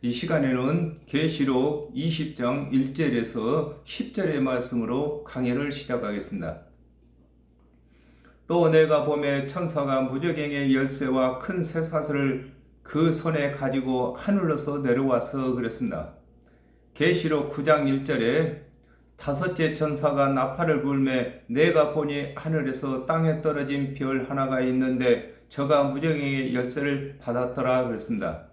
이 시간에는 계시록 20장 1절에서 10절의 말씀으로 강해를 시작하겠습니다. 또 내가 보매 천사가 무저갱의 열쇠와 큰 쇠사슬을 그 손에 가지고 하늘로서 내려와서 그랬습니다. 계시록 9장 1절에 다섯째 천사가 나팔을 불매 내가 보니 하늘에서 땅에 떨어진 별 하나가 있는데 저가 무저갱의 열쇠를 받았더라 그랬습니다.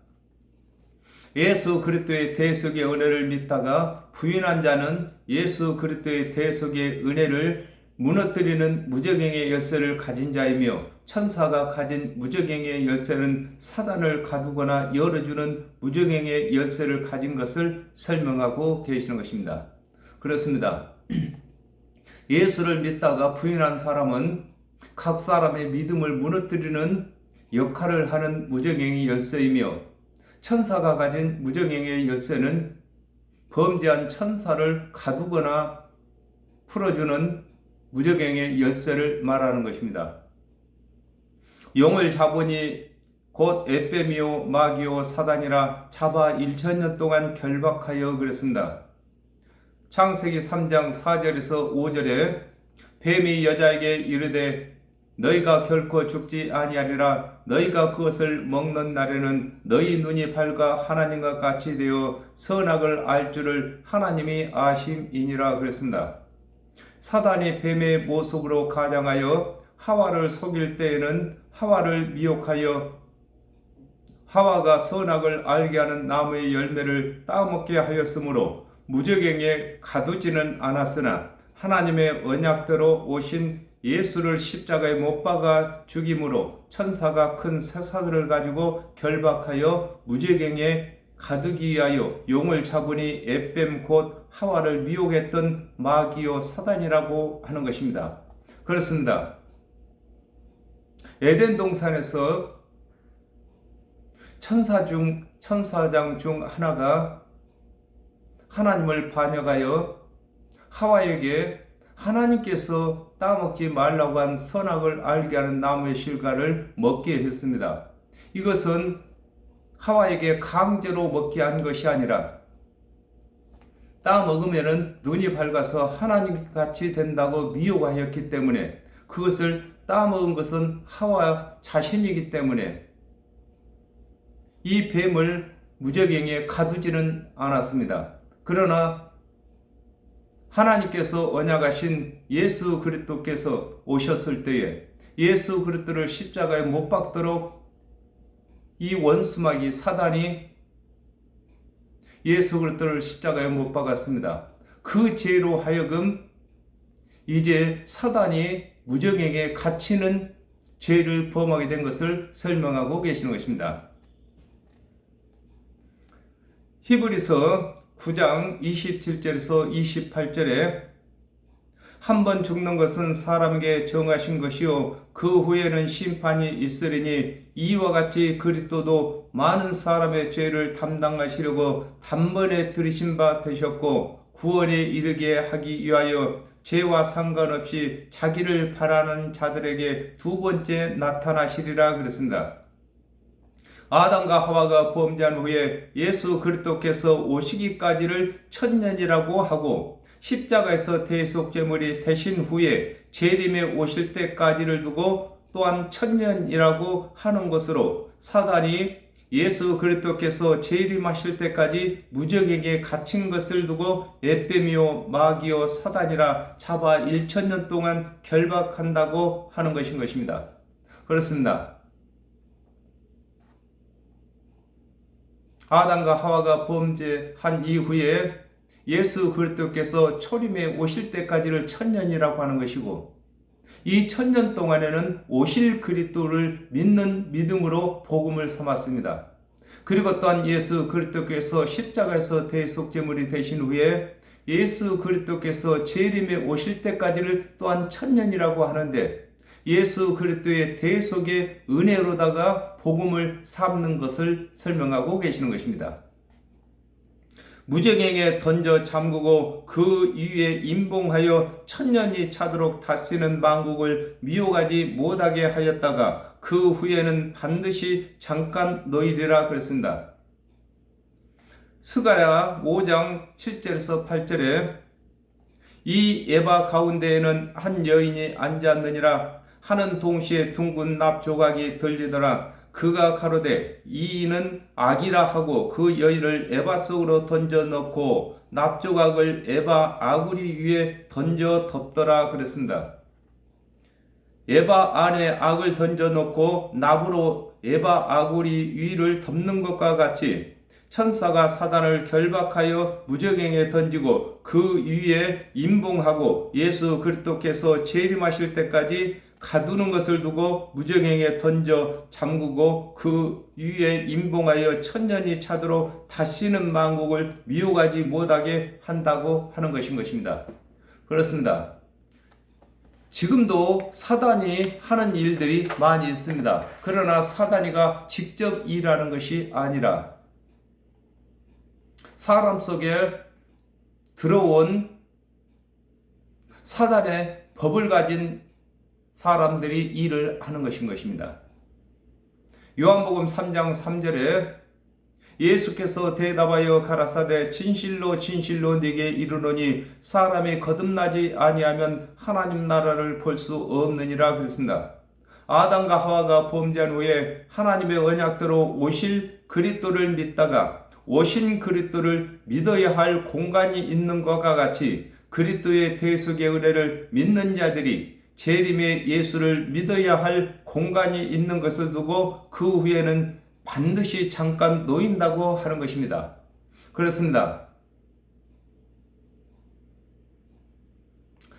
예수 그리스도의 대속의 은혜를 믿다가 부인한 자는 예수 그리스도의 대속의 은혜를 무너뜨리는 무저갱의 열쇠를 가진 자이며, 천사가 가진 무저갱의 열쇠는 사단을 가두거나 열어주는 무저갱의 열쇠를 가진 것을 설명하고 계시는 것입니다. 그렇습니다. 예수를 믿다가 부인한 사람은 각 사람의 믿음을 무너뜨리는 역할을 하는 무저갱의 열쇠이며, 천사가 가진 무저갱의 열쇠는 범죄한 천사를 가두거나 풀어주는 무저갱의 열쇠를 말하는 것입니다. 용을 잡으니 곧 에베미오 마귀오 사단이라 잡아 1000년 동안 결박하여 그랬습니다. 창세기 3장 4절에서 5절에 뱀이 여자에게 이르되 너희가 결코 죽지 아니하리라. 너희가 그것을 먹는 날에는 너희 눈이 밝아 하나님과 같이 되어 선악을 알 줄을 하나님이 아심이니라 그랬습니다. 사단이 뱀의 모습으로 가장하여 하와를 속일 때에는 하와를 미혹하여 하와가 선악을 알게 하는 나무의 열매를 따먹게 하였으므로 무저갱에 가두지는 않았으나 하나님의 언약대로 오신 예수를 십자가에 못 박아 죽임으로 천사가 큰 쇠사슬을 가지고 결박하여 무저갱에 가두기 위하여 용을 잡으니 에뱀 곧 하와를 미혹했던 마귀요 사단이라고 하는 것입니다. 그렇습니다. 에덴 동산에서 천사장 중 하나가 하나님을 반역하여 하와에게 하나님께서 따먹지 말라고 한 선악을 알게 하는 나무의 실과를 먹게 했습니다. 이것은 하와에게 강제로 먹게 한 것이 아니라 따먹으면 눈이 밝아서 하나님같이 된다고 미혹하였기 때문에, 그것을 따먹은 것은 하와 자신이기 때문에 이 뱀을 무저갱에 가두지는 않았습니다. 그러나 하나님께서 언약하신 예수 그리스도께서 오셨을 때에 예수 그리스도를 십자가에 못 박도록 이 원수마귀 사단이 예수 그리스도를 십자가에 못 박았습니다. 그 죄로 하여금 이제 사단이 무저갱에 갇히는 죄를 범하게 된 것을 설명하고 계시는 것입니다. 히브리서 9장 27절에서 28절에 한 번 죽는 것은 사람에게 정하신 것이요 그 후에는 심판이 있으리니 이와 같이 그리스도도 많은 사람의 죄를 담당하시려고 단번에 들이신 바 되셨고 구원에 이르게 하기 위하여 죄와 상관없이 자기를 바라는 자들에게 두 번째 나타나시리라 그랬습니다. 아담과 하와가 범죄한 후에 예수 그리스도께서 오시기까지를 1000년이라고 하고, 십자가에서 대속제물이 되신 후에 재림에 오실 때까지를 두고 또한 1000년이라고 하는 것으로, 사단이 예수 그리스도께서 재림하실 때까지 무저갱에 갇힌 것을 두고 에뱀이요 마귀요 사단이라 잡아 1000년 동안 결박한다고 하는 것인 것입니다. 그렇습니다. 아담과 하와가 범죄한 이후에 예수 그리스도께서 초림에 오실 때까지를 1000년이라고 하는 것이고, 이 1000년 동안에는 오실 그리스도를 믿는 믿음으로 복음을 삼았습니다. 그리고 또한 예수 그리스도께서 십자가에서 대속제물이 되신 후에 예수 그리스도께서 재림에 오실 때까지를 또한 1000년이라고 하는데, 예수 그리스도의 대속의 은혜로다가 복음을 삼는 것을 설명하고 계시는 것입니다. 무저갱에 던져 잠그고 그 위에 임봉하여 1000년이 차도록 다스리는 만국을 미혹하지 못하게 하였다가 그 후에는 반드시 잠깐 놓이리라 그랬습니다. 스가랴 5장 7절에서 8절에 이 에바 가운데에는 한 여인이 앉았느니라 하는 동시에 둥근 납 조각이 들리더라. 그가 가로되 이는 악이라 하고 그 여인을 에바 속으로 던져 넣고 납 조각을 에바 아구리 위에 던져 덮더라 그랬습니다. 에바 안에 악을 던져 넣고 납으로 에바 아구리 위를 덮는 것과 같이 천사가 사단을 결박하여 무저갱에 던지고 그 위에 임봉하고 예수 그리스도께서 재림하실 때까지 가두는 것을 두고 무저갱에 던져 잠그고 그 위에 임봉하여 천년이 차도록 다시는 만국을 미혹하지 못하게 한다고 하는 것입니다. 그렇습니다. 지금도 사단이 하는 일들이 많이 있습니다. 그러나 사단이가 직접 일하는 것이 아니라 사람 속에 들어온 사단의 법을 가진 사람들이 일을 하는 것입니다. 요한복음 3장 3절에 예수께서 대답하여 가라사대 진실로 진실로 네게 이르노니 사람이 거듭나지 아니하면 하나님 나라를 볼 수 없느니라 그랬습니다. 아담과 하와가 범죄한 후에 하나님의 언약대로 오실 그리스도를 믿다가 오신 그리스도를 믿어야 할 공간이 있는 것과 같이 그리스도의 대속의 은혜를 믿는 자들이 재림의 예수를 믿어야 할 공간이 있는 것을 두고 그 후에는 반드시 잠깐 놓인다고 하는 것입니다. 그렇습니다.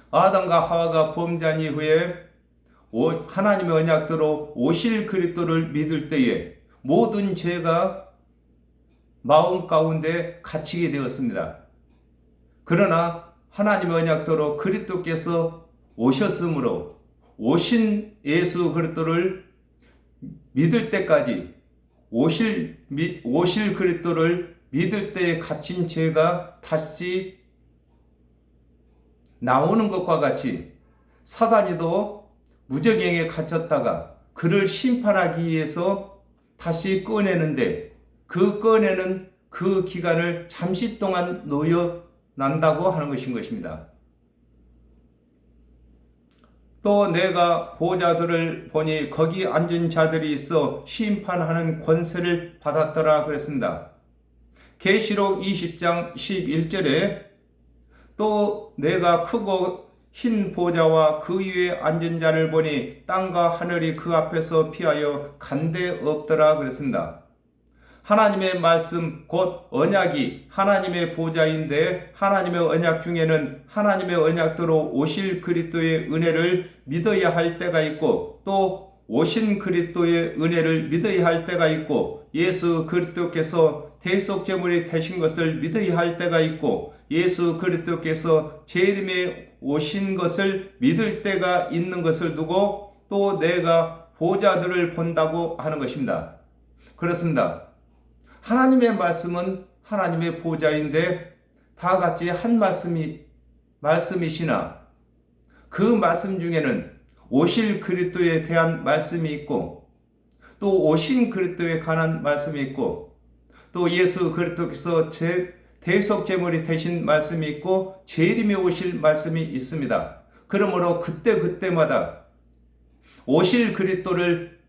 아담과 하와가 범죄한 이후에 하나님의 언약대로 오실 그리스도를 믿을 때에 모든 죄가 마음 가운데 갇히게 되었습니다. 그러나 하나님의 언약대로 그리스도께서 오셨으므로 오신 예수 그리스도를 믿을 때까지 오실 그리스도를 믿을 때에 갇힌 죄가 다시 나오는 것과 같이 사단이도 무저갱에 갇혔다가 그를 심판하기 위해서 다시 꺼내는데 그 꺼내는 그 기간을 잠시 동안 놓여난다고 하는 것입니다. 또 내가 보좌들을 보니 거기 앉은 자들이 있어 심판하는 권세를 받았더라 그랬습니다. 계시록 20장 11절에 또 내가 크고 흰 보좌와 그 위에 앉은 자를 보니 땅과 하늘이 그 앞에서 피하여 간데 없더라 그랬습니다. 하나님의 말씀 곧 언약이 하나님의 보좌인데 하나님의 언약 중에는 하나님의 언약대로 오실 그리스도의 은혜를 믿어야 할 때가 있고 또 오신 그리스도의 은혜를 믿어야 할 때가 있고 예수 그리스도께서 대속제물이 되신 것을 믿어야 할 때가 있고 예수 그리스도께서 재림에 오신 것을 믿을 때가 있는 것을 두고 또 내가 보좌들을 본다고 하는 것입니다. 그렇습니다. 하나님의 말씀은 하나님의 보좌인데 다 같이 한 말씀이시나 그 말씀 중에는 오실 그리스도에 대한 말씀이 있고 또 오신 그리스도에 관한 말씀이 있고 또 예수 그리스도께서 대속 제물이 되신 말씀이 있고 재림에 오실 말씀이 있습니다. 그러므로 그때마다 오실 그리스도를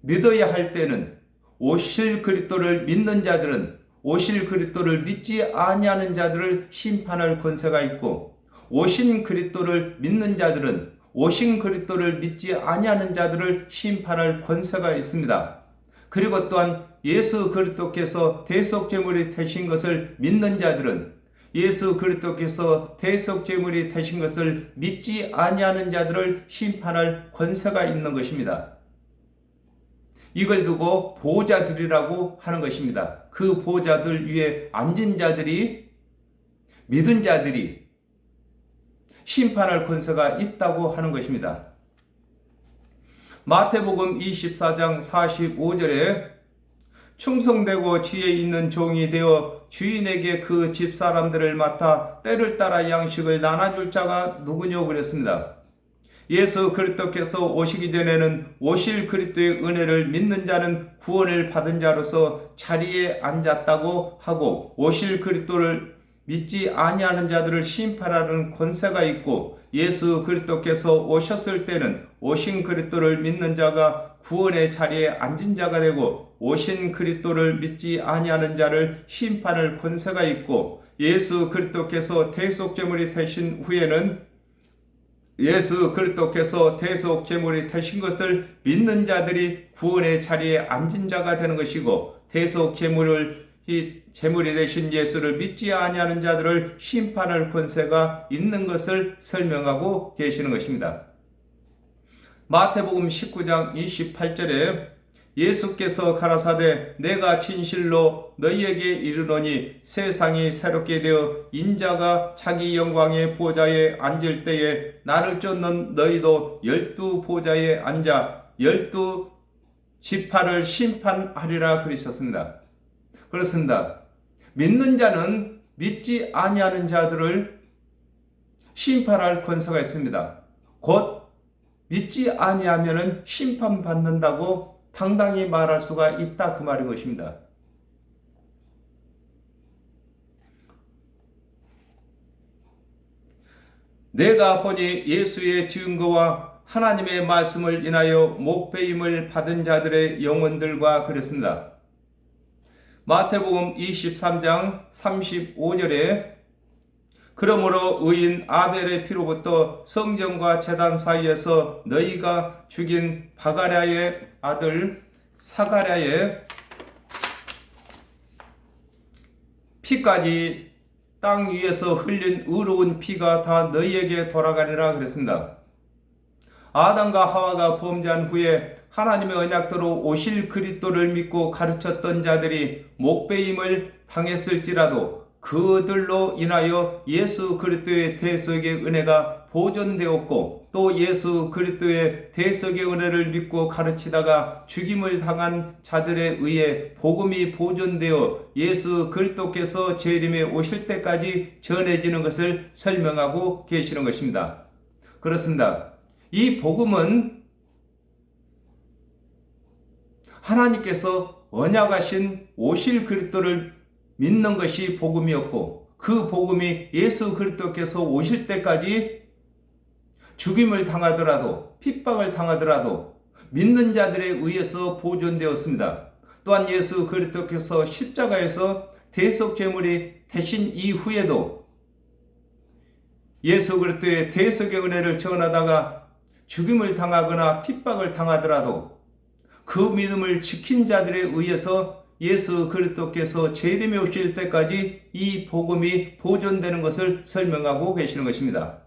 믿어야 할 때는 오실 그리스도를 믿는 자들은 오실 그리스도를 믿지 아니하는 자들을 심판할 권세가 있고 오신 그리스도를 믿는 자들은 오신 그리스도를 믿지 아니하는 자들을 심판할 권세가 있습니다. 그리고 또한 예수 그리스도께서 대속 제물이 되신 것을 믿는 자들은 예수 그리스도께서 대속 제물이 되신 것을 믿지 아니하는 자들을 심판할 권세가 있는 것입니다. 이걸 두고 보좌들이라고 하는 것입니다. 그 보좌들 위에 앉은 자들이 믿은 자들이 심판할 권세가 있다고 하는 것입니다. 마태복음 24장 45절에 충성되고 지혜 있는 종이 되어 주인에게 그 집 사람들을 맡아 때를 따라 양식을 나눠줄 자가 누구뇨 그랬습니다. 예수 그리스도께서 오시기 전에는 오실 그리스도의 은혜를 믿는 자는 구원을 받은 자로서 자리에 앉았다고 하고, 오실 그리스도를 믿지 아니하는 자들을 심판하는 권세가 있고, 예수 그리스도께서 오셨을 때는 오신 그리스도를 믿는 자가 구원의 자리에 앉은 자가 되고, 오신 그리스도를 믿지 아니하는 자를 심판할 권세가 있고, 예수 그리스도께서 대속제물이 되신 후에는 예수 그리스도께서 대속 제물이 되신 것을 믿는 자들이 구원의 자리에 앉은 자가 되는 것이고, 대속 제물이 되신 예수를 믿지 아니하는 자들을 심판할 권세가 있는 것을 설명하고 계시는 것입니다. 마태복음 19장 28절에 예수께서 가라사대 내가 진실로 너희에게 이르노니 세상이 새롭게 되어 인자가 자기 영광의 보좌에 앉을 때에 나를 쫓는 너희도 12 보좌에 앉아 12 지파를 심판하리라 그러셨습니다. 그렇습니다. 믿는 자는 믿지 아니하는 자들을 심판할 권세가 있습니다. 곧 믿지 아니하면은 심판받는다고 당당히 말할 수가 있다, 그 말인 것입니다. 내가 보니 예수의 증거와 하나님의 말씀을 인하여 목배임을 받은 자들의 영혼들과 그랬습니다. 마태복음 23장 35절에 그러므로 의인 아벨의 피로부터 성전과 제단 사이에서 너희가 죽인 바가랴의 아들 사가랴의 피까지 땅 위에서 흘린 의로운 피가 다 너희에게 돌아가리라 그랬습니다. 아담과 하와가 범죄한 후에 하나님의 언약대로 오실 그리스도를 믿고 가르쳤던 자들이 목배임을 당했을지라도 그들로 인하여 예수 그리스도의 대속의 은혜가 보존되었고, 또 예수 그리스도의 대속의 은혜를 믿고 가르치다가 죽임을 당한 자들에 의해 복음이 보존되어 예수 그리스도께서 재림에 오실 때까지 전해지는 것을 설명하고 계시는 것입니다. 그렇습니다. 이 복음은 하나님께서 언약하신 오실 그리스도를 믿는 것이 복음이었고, 그 복음이 예수 그리스도께서 오실 때까지 죽임을 당하더라도 핍박을 당하더라도 믿는 자들에 의해서 보존되었습니다. 또한 예수 그리스도께서 십자가에서 대속 제물이 되신 이후에도 예수 그리스도의 대속의 은혜를 전하다가 죽임을 당하거나 핍박을 당하더라도 그 믿음을 지킨 자들에 의해서 예수 그리스도께서 재림에 오실 때까지 이 복음이 보존되는 것을 설명하고 계시는 것입니다.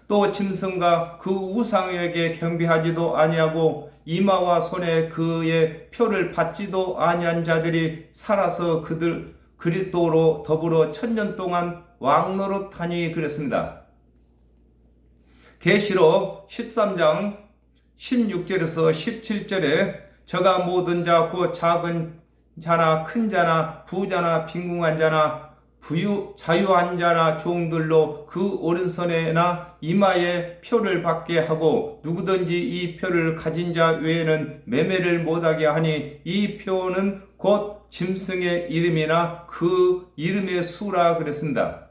또 짐승과 그 우상에게 경배하지도 아니하고 이마와 손에 그의 표를 받지도 아니한 자들이 살아서 그들 그리스도로 더불어 1000년 동안 왕노릇하니 그랬습니다. 계시록 13장 16절에서 17절에 저가 모든 자 곧 작은 자나 큰 자나 부자나 빈궁한 자나 자유한 자나 종들로 그 오른손에나 이마에 표를 받게 하고, 누구든지 이 표를 가진 자 외에는 매매를 못하게 하니 이 표는 곧 짐승의 이름이나 그 이름의 수라 그랬습니다.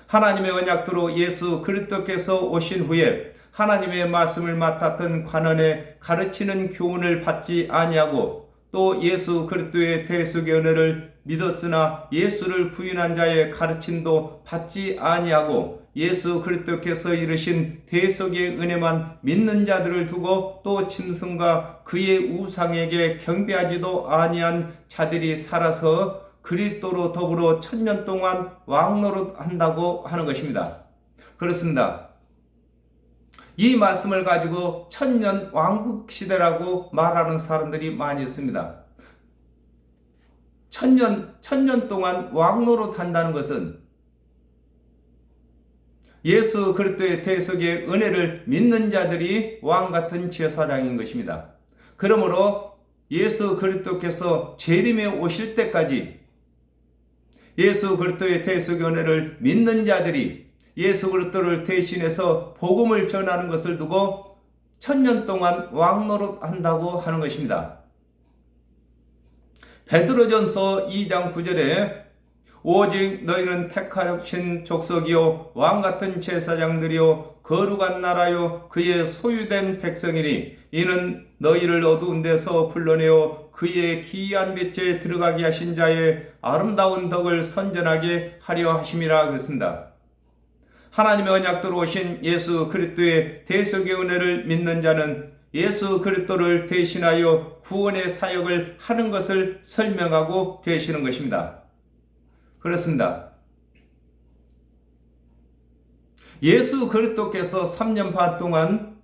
하나님의 언약대로 예수 그리스도께서 오신 후에 하나님의 말씀을 맡았던 관원에 가르치는 교훈을 받지 아니하고, 또 예수 그리스도의 대속의 은혜를 믿었으나 예수를 부인한 자의 가르침도 받지 아니하고, 예수 그리스도께서 이르신 대속의 은혜만 믿는 자들을 두고 또 짐승과 그의 우상에게 경배하지도 아니한 자들이 살아서 그리스도로 더불어 1000년 동안 왕노릇한다고 하는 것입니다. 그렇습니다. 이 말씀을 가지고 1000년 왕국 시대라고 말하는 사람들이 많이 있습니다. 1000년 동안 왕노릇한다는 것은 예수 그리스도의 대속의 은혜를 믿는 자들이 왕 같은 제사장인 것입니다. 그러므로 예수 그리스도께서 재림에 오실 때까지 예수 그리스도의 대속의 은혜를 믿는 자들이 예수 그리스도를 대신해서 복음을 전하는 것을 두고 1000년 동안 왕노릇한다고 하는 것입니다. 베드로전서 2장 9절에 오직 너희는 택하신 족속이요 왕같은 제사장들이요 거룩한 나라요 그의 소유된 백성이니 이는 너희를 어두운 데서 불러내어 그의 기이한 빛에 들어가게 하신 자의 아름다운 덕을 선전하게 하려 하심이라 그랬습니다. 하나님의 언약대로 오신 예수 그리스도의 대속의 은혜를 믿는 자는 예수 그리스도를 대신하여 구원의 사역을 하는 것을 설명하고 계시는 것입니다. 그렇습니다. 예수 그리스도께서 3년 반 동안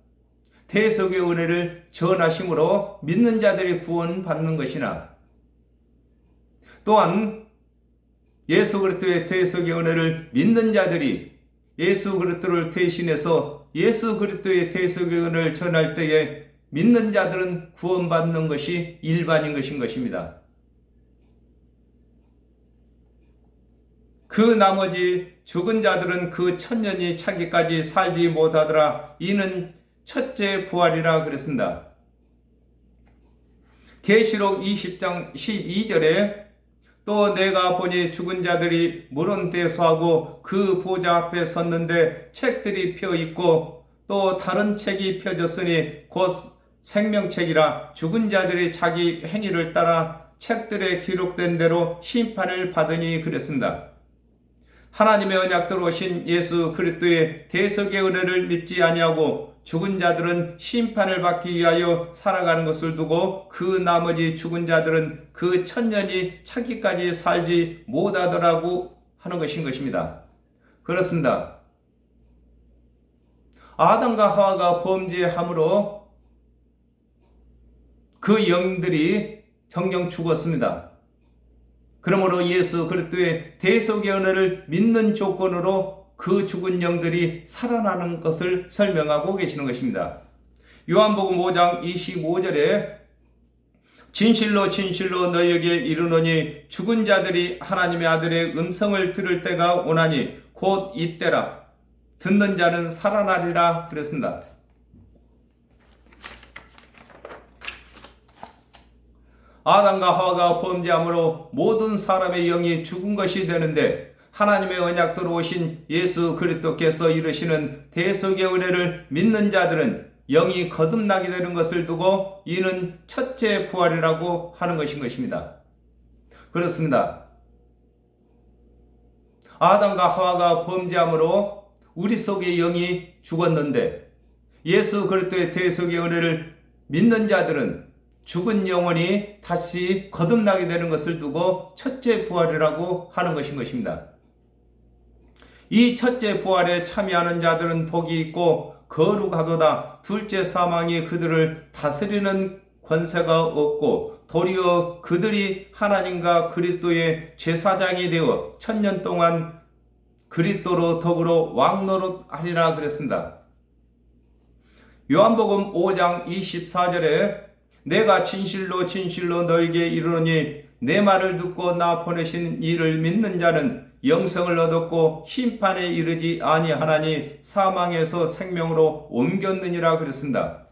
대속의 은혜를 전하심으로 믿는 자들이 구원받는 것이나 또한 예수 그리스도의 대속의 은혜를 믿는 자들이 예수 그리스도를 대신해서 예수 그리스도의 대속의 은혜를 전할 때에 믿는 자들은 구원받는 것이 일반인 것입니다. 그 나머지 죽은 자들은 그 1000년이 차기까지 살지 못하더라. 이는 첫째 부활이라 그랬습니다. 계시록 20장 12절에 또 내가 보니 죽은 자들이 물은 대수하고 그 보좌 앞에 섰는데 책들이 펴 있고 또 다른 책이 펴졌으니 곧 생명책이라 죽은 자들이 자기 행위를 따라 책들에 기록된 대로 심판을 받으니 그랬습니다. 하나님의 언약대로 오신 예수 그리스도의 대속의 은혜를 믿지 아니하고 죽은 자들은 심판을 받기 위하여 살아가는 것을 두고 그 나머지 죽은 자들은 그 1000년이 차기까지 살지 못하더라고 하는 것입니다. 그렇습니다. 아담과 하와가 범죄함으로 그 영들이 정령 죽었습니다. 그러므로 예수 그리스도의 대속의 은혜를 믿는 조건으로 그 죽은 영들이 살아나는 것을 설명하고 계시는 것입니다. 요한복음 5장 25절에 진실로 진실로 너희에게 이르노니 죽은 자들이 하나님의 아들의 음성을 들을 때가 오나니 곧 이때라. 듣는 자는 살아나리라 그랬습니다. 아담과 하와가 범죄함으로 모든 사람의 영이 죽은 것이 되는데 하나님의 언약대로 오신 예수 그리스도께서 이르시는 대속의 은혜를 믿는 자들은 영이 거듭나게 되는 것을 두고 이는 첫째 부활이라고 하는 것입니다. 그렇습니다. 아담과 하와가 범죄함으로 우리 속의 영이 죽었는데 예수 그리스도의 대속의 은혜를 믿는 자들은 죽은 영혼이 다시 거듭나게 되는 것을 두고 첫째 부활이라고 하는 것입니다. 이 첫째 부활에 참여하는 자들은 복이 있고 거룩하도다. 둘째 사망이 그들을 다스리는 권세가 없고 도리어 그들이 하나님과 그리스도의 제사장이 되어 1000년 동안 그리스도로 더불어 왕노릇하리라 그랬습니다. 요한복음 5장 24절에 내가 진실로 진실로 너에게 이르노니 내 말을 듣고 나 보내신 이를 믿는 자는 영생을 얻었고 심판에 이르지 아니하나니 사망에서 생명으로 옮겼느니라 그랬습니다.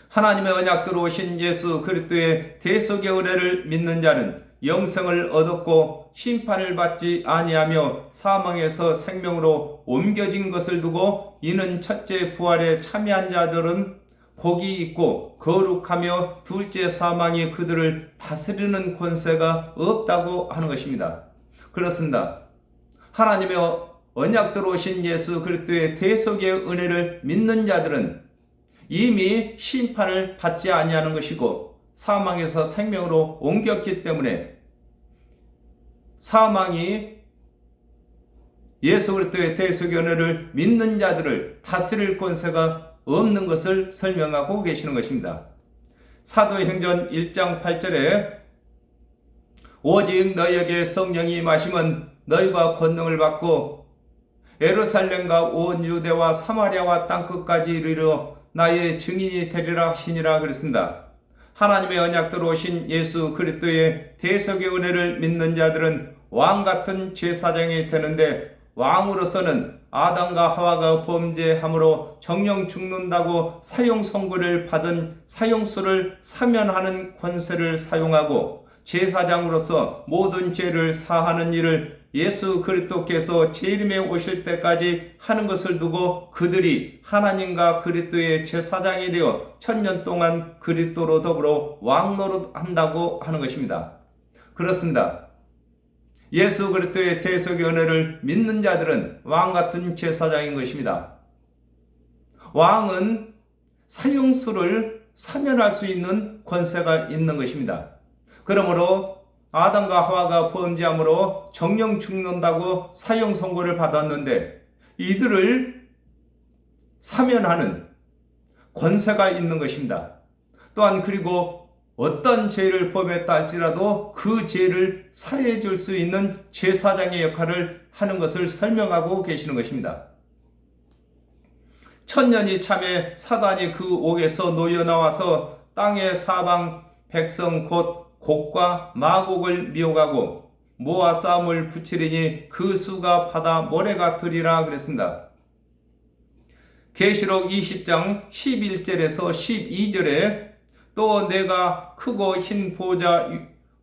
하나님의 언약대로 오신 예수 그리스도의 대속의 은혜를 믿는 자는 영생을 얻었고 심판을 받지 아니하며 사망에서 생명으로 옮겨진 것을 두고 이는 첫째 부활에 참여한 자들은 복이 있고 거룩하며 둘째 사망이 그들을 다스리는 권세가 없다고 하는 것입니다. 그렇습니다. 하나님의 언약대로 오신 예수 그리스도의 대속의 은혜를 믿는 자들은 이미 심판을 받지 아니하는 것이고 사망에서 생명으로 옮겼기 때문에 사망이 예수 그리스도의 대속의 은혜를 믿는 자들을 다스릴 권세가 없는 것을 설명하고 계시는 것입니다. 사도행전 1장 8절에 오직 너희에게 성령이 임하시면 너희가 권능을 받고 예루살렘과 온 유대와 사마리아와 땅끝까지 이르러 나의 증인이 되리라 하시니라 그랬습니다. 하나님의 언약대로 오신 예수 그리스도의 대속의 은혜를 믿는 자들은 왕같은 제사장이 되는데 왕으로서는 아담과 하와가 범죄함으로 정령 죽는다고 사형 선고를 받은 사형수를 사면하는 권세를 사용하고 제사장으로서 모든 죄를 사하는 일을 예수 그리스도께서 재림에 오실 때까지 하는 것을 두고 그들이 하나님과 그리스도의 제사장이 되어 천년 동안 그리스도로 더불어 왕노릇한다고 하는 것입니다. 그렇습니다. 예수 그리스도의 대속의 은혜를 믿는 자들은 왕같은 제사장인 것입니다. 왕은 사형수를 사면할 수 있는 권세가 있는 것입니다. 그러므로 아담과 하와가 범죄함으로 정령 죽는다고 사형 선고를 받았는데 이들을 사면하는 권세가 있는 것입니다. 또한 그리고 어떤 죄를 범했다 할지라도 그 죄를 사해 줄 수 있는 제사장의 역할을 하는 것을 설명하고 계시는 것입니다. 천년이 참에 사단이 그 옥에서 놓여 나와서 땅의 사방 백성 곧 곡과 마곡을 미혹하고 모아 싸움을 붙이리니 그 수가 바다 모래 같으리라 그랬습니다. 계시록 20장 11절에서 12절에 또 내가 크고 흰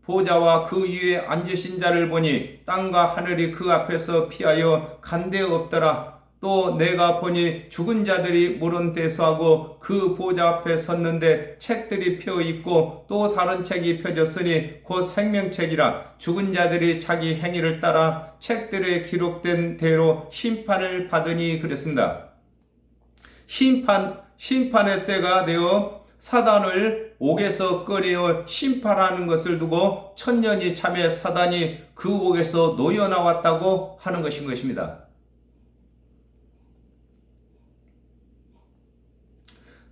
보좌와 그 위에 앉으신 자를 보니 땅과 하늘이 그 앞에서 피하여 간데 없더라. 또 내가 보니 죽은 자들이 물은 대수하고 그 보좌 앞에 섰는데 책들이 펴 있고 또 다른 책이 펴졌으니 곧 생명책이라. 죽은 자들이 자기 행위를 따라 책들에 기록된 대로 심판을 받으니 그랬습니다. 심판의 때가 되어 사단을 옥에서 꺼내어 심판하는 것을 두고 천년이 참에 사단이 그 옥에서 놓여 나왔다고 하는 것입니다.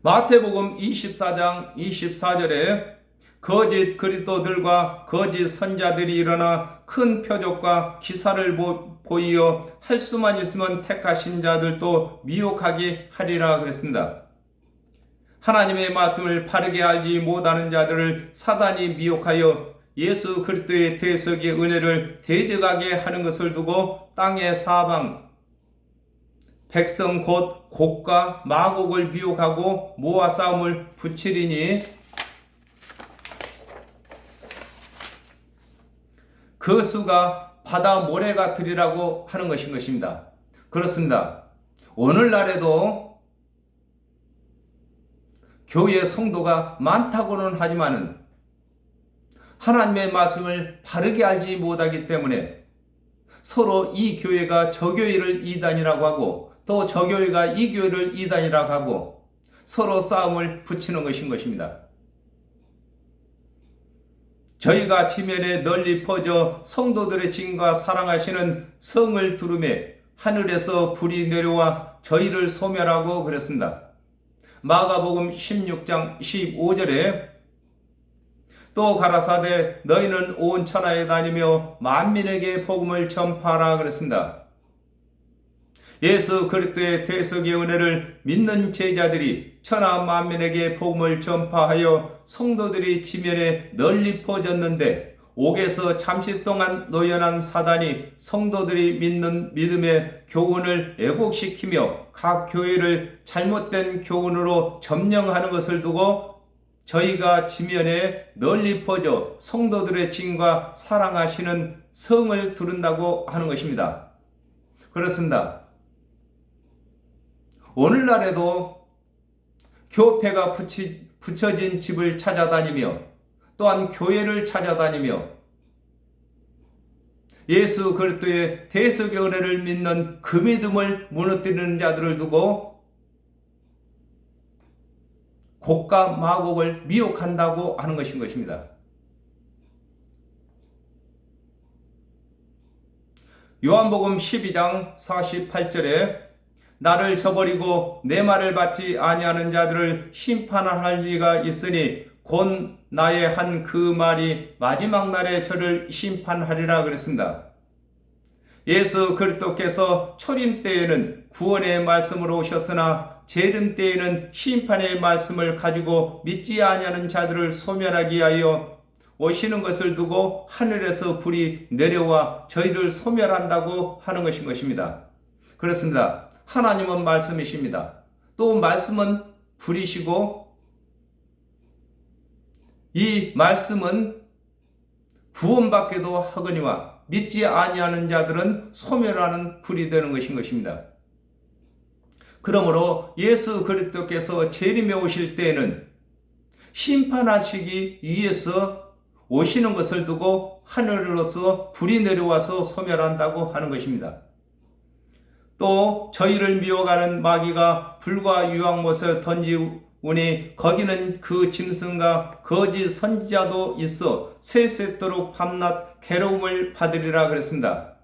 마태복음 24장 24절에 거짓 그리스도들과 거짓 선자들이 일어나 큰 표적과 기사를 보이어 할 수만 있으면 택하신 자들도 미혹하게 하리라 그랬습니다. 하나님의 말씀을 바르게 알지 못하는 자들을 사단이 미혹하여 예수 그리스도의 대속의 은혜를 대적하게 하는 것을 두고 땅의 사방 백성 곧 곡과 마곡을 미혹하고 모아 싸움을 붙이리니 그 수가 바다 모래 같으리라고 하는 것입니다. 그렇습니다. 오늘날에도 교회 성도가 많다고는 하지만은 하나님의 말씀을 바르게 알지 못하기 때문에 서로 이 교회가 저 교회를 이단이라고 하고 또 저 교회가 이 교회를 이단이라고 하고 서로 싸움을 붙이는 것입니다. 저희가 지면에 널리 퍼져 성도들의 진과 사랑하시는 성을 두루매 하늘에서 불이 내려와 저희를 소멸하고 그랬습니다. 마가복음 16장 15절에 또 가라사대 너희는 온 천하에 다니며 만민에게 복음을 전파하라 그랬습니다. 예수 그리스도의 대속의 은혜를 믿는 제자들이 천하 만민에게 복음을 전파하여 성도들이 지면에 널리 퍼졌는데 옥에서 잠시 동안 노연한 사단이 성도들이 믿는 믿음의 교훈을 왜곡시키며 각 교회를 잘못된 교훈으로 점령하는 것을 두고 저희가 지면에 널리 퍼져 성도들의 진과 사랑하시는 성을 두른다고 하는 것입니다. 그렇습니다. 오늘날에도 교패가 붙여진 집을 찾아다니며 또한 교회를 찾아다니며 예수 그리스도의 대속의 은혜를 믿는 그 믿음을 무너뜨리는 자들을 두고 곡과 마곡을 미혹한다고 하는 것입니다. 요한복음 12장 48절에 나를 저버리고 내 말을 받지 아니하는 자들을 심판할 리가 있으니 곧 나의 한 그 말이 마지막 날에 저를 심판하리라 그랬습니다. 예수 그리스도께서 초림 때에는 구원의 말씀으로 오셨으나 재림 때에는 심판의 말씀을 가지고 믿지 아니하는 자들을 소멸하기 위하여 오시는 것을 두고 하늘에서 불이 내려와 저희를 소멸한다고 하는 것인 것입니다. 그렇습니다. 하나님은 말씀이십니다. 또 말씀은 불이시고 이 말씀은 구원받기도 하거니와 믿지 아니하는 자들은 소멸하는 불이 되는 것인 것입니다. 그러므로 예수 그리스도께서 재림에 오실 때에는 심판하시기 위해서 오시는 것을 두고 하늘로서 불이 내려와서 소멸한다고 하는 것입니다. 또 저희를 미워가는 마귀가 불과 유황못을 던지우니 거기는 그 짐승과 거짓 선지자도 있어 세세토록 밤낮 괴로움을 받으리라 그랬습니다.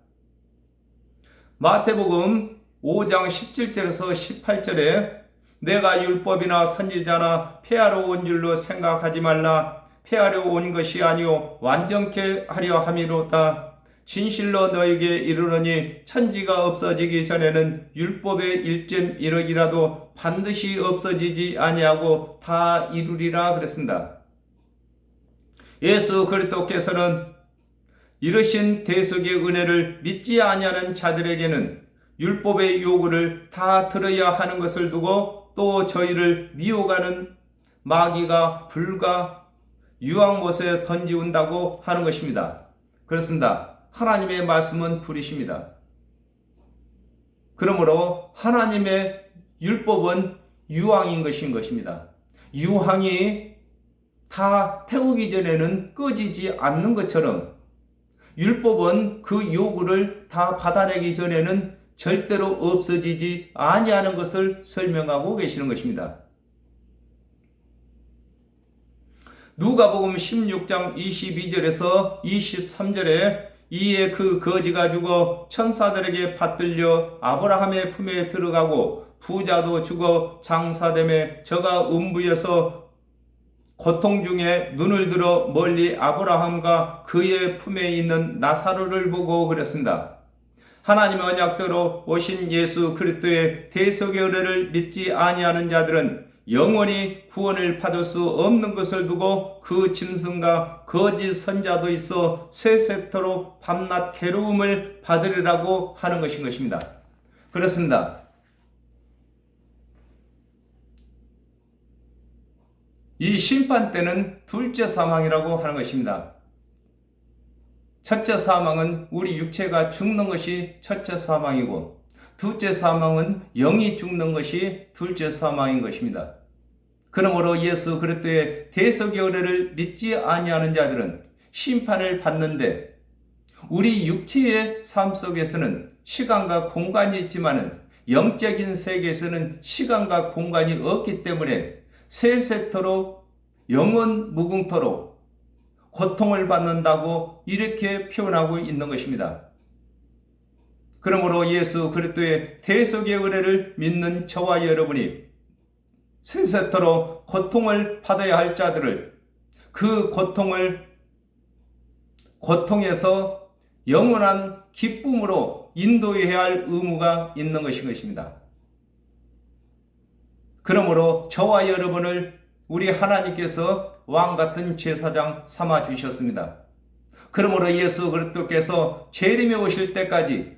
마태복음 5장 17절에서 18절에 내가 율법이나 선지자나 폐하러 온 줄로 생각하지 말라. 폐하려 온 것이 아니요 완전케 하려 함이로다. 진실로 너에게 이르노니 천지가 없어지기 전에는 율법의 1.1억이라도 반드시 없어지지 아니하고 다 이루리라 그랬습니다. 예수 그리스도께서는 이르신 대속의 은혜를 믿지 아니하는 자들에게는 율법의 요구를 다 들어야 하는 것을 두고 또 저희를 미혹하는 마귀가 불과 유황못에 던지운다고 하는 것입니다. 그렇습니다. 하나님의 말씀은 불이십니다. 그러므로 하나님의 율법은 유황인 것입니다. 유황이 다 태우기 전에는 꺼지지 않는 것처럼 율법은 그 요구를 다 받아내기 전에는 절대로 없어지지 아니하는 것을 설명하고 계시는 것입니다. 누가복음 16장 22절에서 23절에 이에 그 거지가 죽어 천사들에게 받들려 아브라함의 품에 들어가고 부자도 죽어 장사됨에 저가 음부에서 고통 중에 눈을 들어 멀리 아브라함과 그의 품에 있는 나사로를 보고 그랬습니다. 하나님의 언약대로 오신 예수 그리스도의 대속의 은혜를 믿지 아니하는 자들은 영원히 구원을 받을 수 없는 것을 두고 그 짐승과 거짓 선자도 있어 세세토록 밤낮 괴로움을 받으리라고 하는 것인 것입니다. 그렇습니다. 이 심판 때는 둘째 사망이라고 하는 것입니다. 첫째 사망은 우리 육체가 죽는 것이 첫째 사망이고 둘째 사망은 영이 죽는 것이 둘째 사망인 것입니다. 그러므로 예수 그리스도의 대속의 은혜를 믿지 아니하는 자들은 심판을 받는데 우리 육체의 삶 속에서는 시간과 공간이 있지만은 영적인 세계에서는 시간과 공간이 없기 때문에 세세토록 영원 무궁토록 고통을 받는다고 이렇게 표현하고 있는 것입니다. 그러므로 예수 그리스도의 대속의 은혜를 믿는 저와 여러분이 세세토록 고통을 받아야 할 자들을 그 고통에서 영원한 기쁨으로 인도해야 할 의무가 있는 것입니다. 그러므로 저와 여러분을 우리 하나님께서 왕같은 제사장 삼아 주셨습니다. 그러므로 예수 그리스도께서 재림에 오실 때까지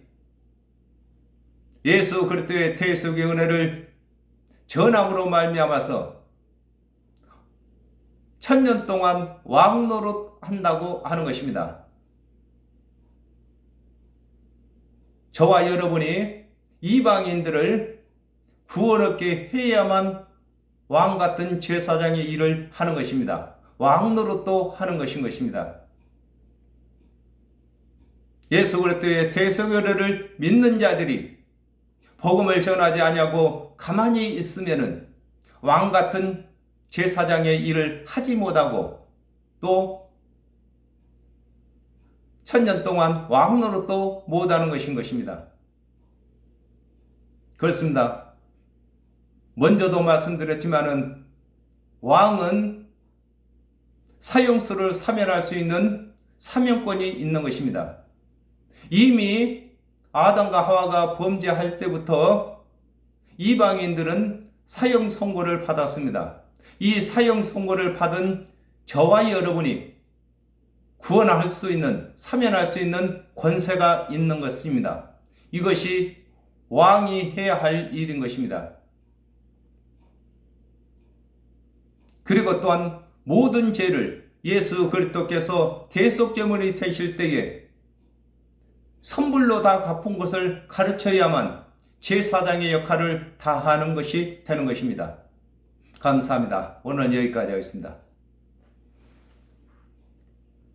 예수 그리스도의 대속의 은혜를 전함으로 말미암아서 1000년 동안 왕노릇 한다고 하는 것입니다. 저와 여러분이 이방인들을 구원 얻게 해야만 왕같은 제사장의 일을 하는 것입니다. 왕노릇도 하는 것입니다. 예수 그리스도의 대속의 은혜를 믿는 자들이 복음을 전하지 아니하고 가만히 있으면은 왕같은 제사장의 일을 하지 못하고 또 1000년 동안 왕노릇도 못하는 것입니다. 그렇습니다. 먼저도 말씀드렸지만은 왕은 사형수를 사면할 수 있는 사면권이 있는 것입니다. 이미 아담과 하와가 범죄할 때부터 이방인들은 사형 선고를 받았습니다. 이 사형 선고를 받은 저와 여러분이 구원할 수 있는, 사면할 수 있는 권세가 있는 것입니다. 이것이 왕이 해야 할 일인 것입니다. 그리고 또한 모든 죄를 예수 그리스도께서 대속제물이 되실 때에 선불로 다 갚은 것을 가르쳐야만 제사장의 역할을 다하는 것이 되는 것입니다. 감사합니다. 오늘 여기까지 하겠습니다.